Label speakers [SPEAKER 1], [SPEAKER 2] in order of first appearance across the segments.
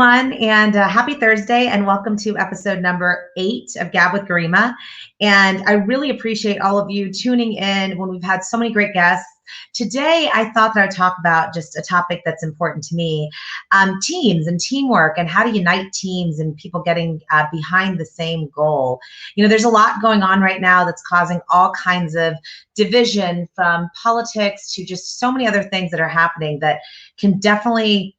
[SPEAKER 1] everyone, and happy Thursday, and welcome to episode number 8 of Gab with Garima. And I really appreciate all of you tuning in when we've had so many great guests. Today, I thought that I'd talk about just a topic that's important to me, teams and teamwork and how to unite teams and people getting behind the same goal. You know, there's a lot going on right now that's causing all kinds of division, from politics to just so many other things that are happening that can definitely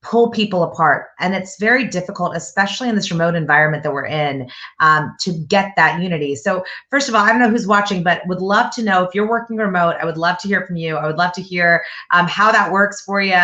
[SPEAKER 1] pull people apart. And it's very difficult, especially in this remote environment that we're in, to get that unity. So first of all, I don't know who's watching, but would love to know if you're working remote. I would love to hear from you. I would love to hear how that works for you.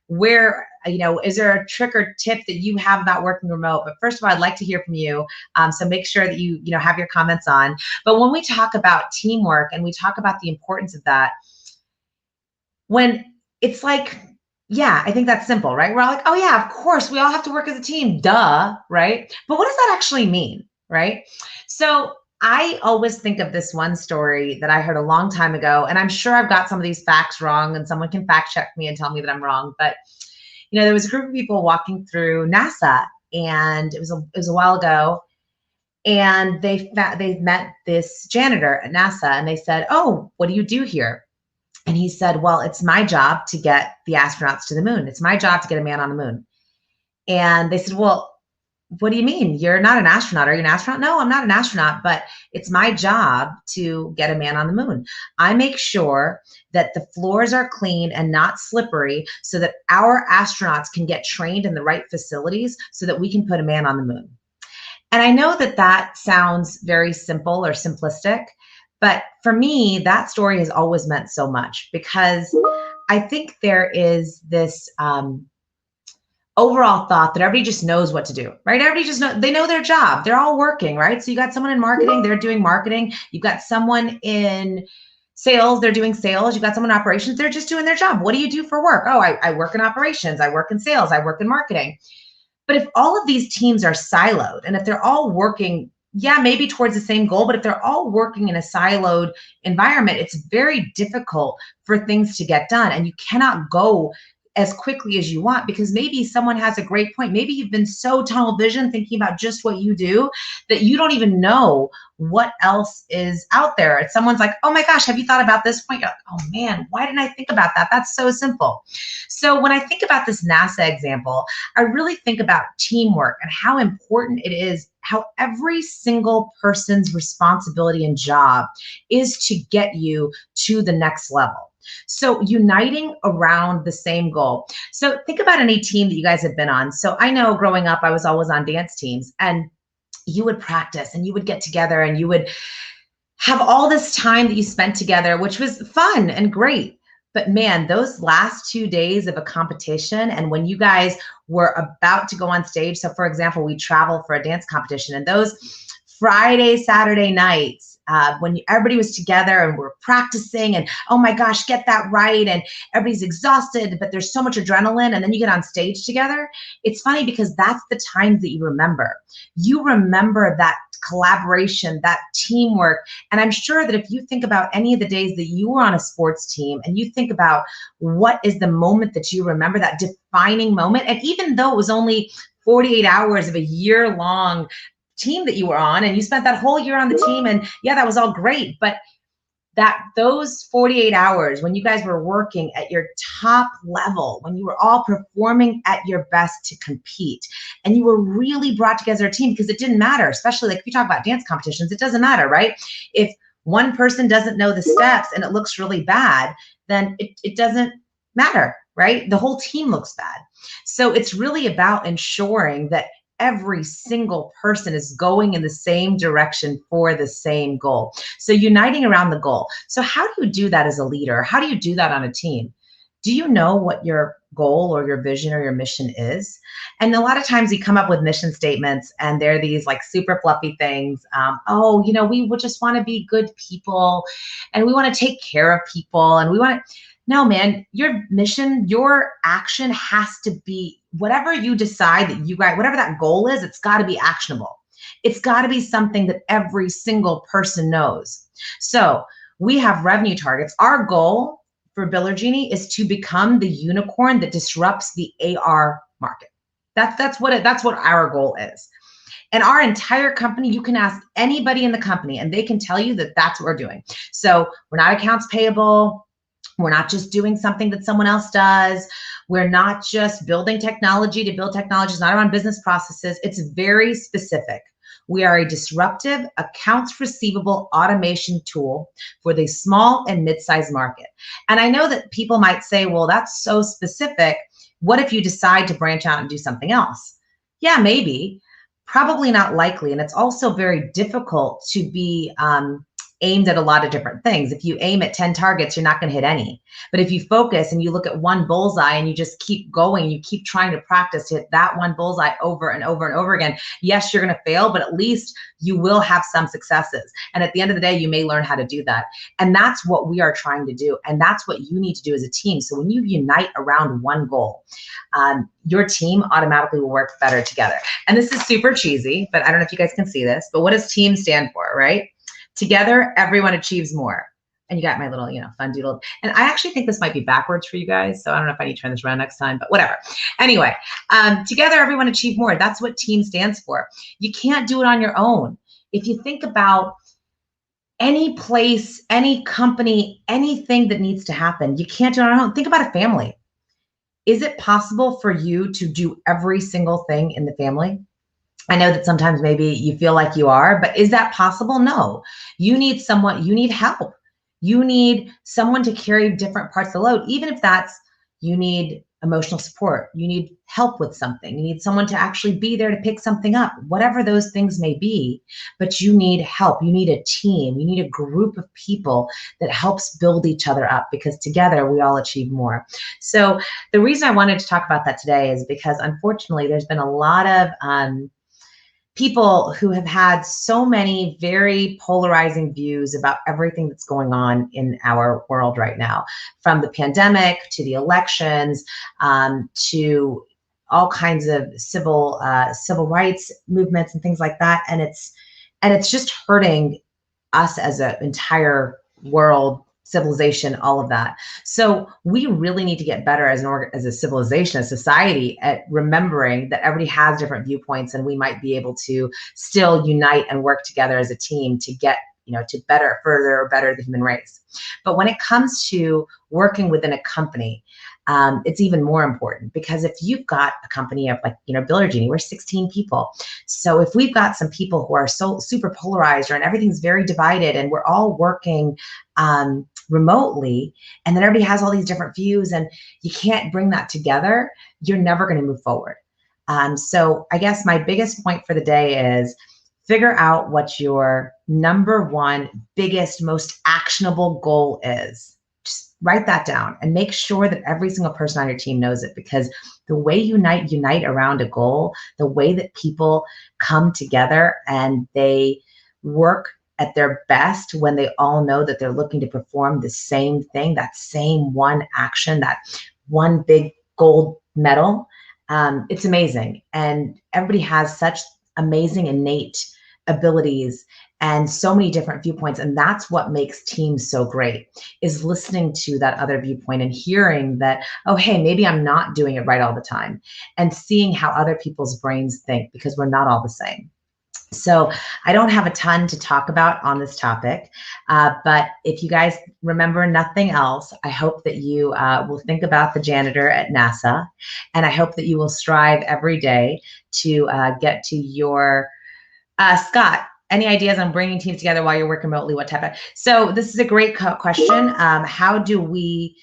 [SPEAKER 1] Where, is there a trick or tip that you have about working remote? But first of all, I'd like to hear from you. So make sure that you have your comments on. But when we talk about teamwork and we talk about the importance of that, when it's like, yeah, I think that's simple, right? We're all like, oh yeah, of course, we all have to work as a team, duh, right? But what does that actually mean, right? So I always think of this one story that I heard a long time ago, and I'm sure I've got some of these facts wrong, and someone can fact check me and tell me that I'm wrong. But there was a group of people walking through NASA, and it was a while ago, and they met this janitor at NASA, and they said, "Oh, what do you do here?" And he said, "Well, it's my job to get the astronauts to the moon. It's my job to get a man on the moon." And they said, "Well, what do you mean? You're not an astronaut. Are you an astronaut?" "No, I'm not an astronaut, but it's my job to get a man on the moon. I make sure that the floors are clean and not slippery so that our astronauts can get trained in the right facilities so that we can put a man on the moon." And I know that that sounds very simple or simplistic, but for me, that story has always meant so much, because I think there is this overall thought that everybody just knows what to do, right? Everybody just they know their job. They're all working, right? So you got someone in marketing, they're doing marketing. You've got someone in sales, they're doing sales. You've got someone in operations, they're just doing their job. What do you do for work? Oh, I work in operations, I work in sales, I work in marketing. But if all of these teams are siloed, and if they're all working, yeah, maybe towards the same goal, but if they're all working in a siloed environment, it's very difficult for things to get done. And you cannot go as quickly as you want, because maybe someone has a great point. Maybe you've been so tunnel vision thinking about just what you do that you don't even know what else is out there. If someone's like, "Oh my gosh, have you thought about this point?" You're like, "Oh man, why didn't I think about that? That's so simple." So when I think about this NASA example, I really think about teamwork and how important it is, how every single person's responsibility and job is to get you to the next level. So uniting around the same goal. So think about any team that you guys have been on. So I know growing up, I was always on dance teams, and you would practice and you would get together and you would have all this time that you spent together, which was fun and great. But man, those last 2 days of a competition, and when you guys were about to go on stage, so for example, we travel for a dance competition, and those Friday, Saturday nights, when everybody was together and we're practicing, and oh my gosh, get that right, and everybody's exhausted, but there's so much adrenaline, and then you get on stage together. It's funny because that's the times that you remember. You remember that collaboration, that teamwork. And I'm sure that if you think about any of the days that you were on a sports team, and you think about what is the moment that you remember, that defining moment, and even though it was only 48 hours of a year-long team that you were on, and you spent that whole year on the team, and yeah, that was all great, but those 48 hours when you guys were working at your top level, when you were all performing at your best to compete, and you were really brought together a team, because it didn't matter, especially like if you talk about dance competitions, it doesn't matter, right? If one person doesn't know the steps and it looks really bad, then it doesn't matter, right? The whole team looks bad. So it's really about ensuring that every single person is going in the same direction for the same goal. So uniting around the goal. So how do you do that as a leader? How do you do that on a team? Do you know what your goal or your vision or your mission is? And a lot of times we come up with mission statements, and they're these like super fluffy things. We would just want to be good people, and we want to take care of people, and we want to. No, man, your mission, your action has to be whatever you decide that you guys, whatever that goal is, it's got to be actionable. It's got to be something that every single person knows. So we have revenue targets. Our goal for Biller Genie is to become the unicorn that disrupts the AR market. That's what our goal is. And our entire company, you can ask anybody in the company and they can tell you that that's what we're doing. So we're not accounts payable. We're not just doing something that someone else does. We're not just building technology to build technology. It's not around business processes. It's very specific. We are a disruptive accounts receivable automation tool for the small and mid-sized market. And I know that people might say, well, that's so specific. What if you decide to branch out and do something else? Yeah, maybe. Probably not likely. And it's also very difficult to be aimed at a lot of different things. If you aim at 10 targets, you're not going to hit any. But if you focus and you look at one bullseye and you just keep going, you keep trying to practice to hit that one bullseye over and over and over again, yes, you're going to fail, but at least you will have some successes. And at the end of the day, you may learn how to do that. And that's what we are trying to do. And that's what you need to do as a team. So when you unite around one goal, your team automatically will work better together. And this is super cheesy, but I don't know if you guys can see this, but what does team stand for, right? Together, everyone achieves more. And you got my little, fun doodle. And I actually think this might be backwards for you guys. So I don't know if I need to turn this around next time, but whatever. Anyway, together, everyone achieve more. That's what team stands for. You can't do it on your own. If you think about any place, any company, anything that needs to happen, you can't do it on your own. Think about a family. Is it possible for you to do every single thing in the family? I know that sometimes maybe you feel like you are, but is that possible? No. You need someone, you need help. You need someone to carry different parts of the load, even if that's, you need emotional support, you need help with something, you need someone to actually be there to pick something up, whatever those things may be, but you need help. You need a team, you need a group of people that helps build each other up, because together we all achieve more. So the reason I wanted to talk about that today is because unfortunately there's been a lot of people who have had so many very polarizing views about everything that's going on in our world right now, from the pandemic to the elections, to all kinds of civil rights movements and things like that. And it's just hurting us as an entire world, civilization, all of that. So we really need to get better as a civilization, a society, at remembering that everybody has different viewpoints, and we might be able to still unite and work together as a team to get, to better the human race. But when it comes to working within a company, it's even more important, because if you've got a company of Biller Genie, we're 16 people. So if we've got some people who are so super polarized, and everything's very divided, and we're all working remotely, and then everybody has all these different views, and you can't bring that together, you're never going to move forward. So I guess my biggest point for the day is figure out what your number one, biggest, most actionable goal is. Just write that down and make sure that every single person on your team knows it, because the way you unite around a goal, the way that people come together and they work at their best when they all know that they're looking to perform the same thing, that same one action, that one big gold medal, it's amazing. And everybody has such amazing innate abilities and so many different viewpoints. And that's what makes teams so great, is listening to that other viewpoint and hearing that, oh, hey, maybe I'm not doing it right all the time, and seeing how other people's brains think, because we're not all the same. So I don't have a ton to talk about on this topic, but if you guys remember nothing else, I hope that you will think about the janitor at NASA, and I hope that you will strive every day to get to your, Scott, any ideas on bringing teams together while you're working remotely? What type of, so this is a great question. How do we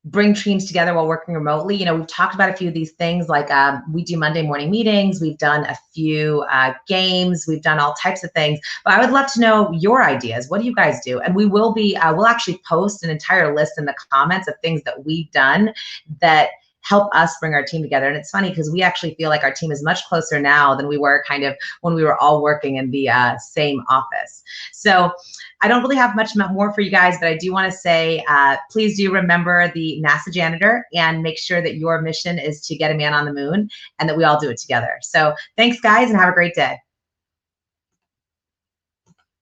[SPEAKER 1] bring teams together while working remotely? We've talked about a few of these things, like we do Monday morning meetings, we've done a few games, we've done all types of things, but I would love to know your ideas. What do you guys do? And we will be, we'll actually post an entire list in the comments of things that we've done that help us bring our team together. And it's funny because we actually feel like our team is much closer now than we were kind of when we were all working in the same office. So I don't really have much more for you guys, but I do want to say, please do remember the NASA janitor, and make sure that your mission is to get a man on the moon, and that we all do it together. So thanks, guys, and have a great day.